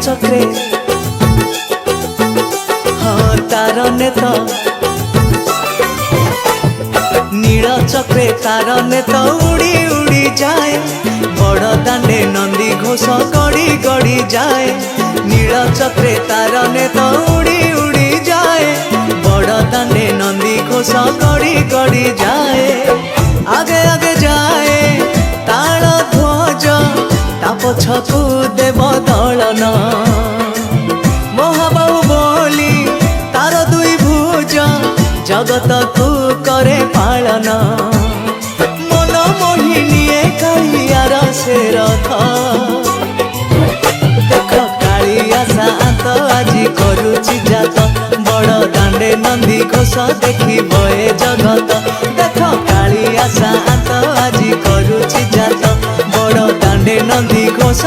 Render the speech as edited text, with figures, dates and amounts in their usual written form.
चक्रे हाँ तार नेता नील चक्रे तार नेता उड़ी उड़ी जाए बड़ दांडे नंदी घोष गड़ी गड़ी जाए नील चक्रे तार नेता उड़ी उड़ी जाए बड़ दांडे नंदी घोष गड़ी गड़ी जाए आगे आगे जाए ताल ध्वज ता पछकू देव दलन महाबाहु बोली तार दुई भुज जगत को करे पालन मन मोहिनी कालियार से रथ देख कालिया सात आज करुची जात बड़ दांडे नंदी घोष देखी बए जगत देख कालिया सात आज करुची जात बड़ दांडे नंदी घोष।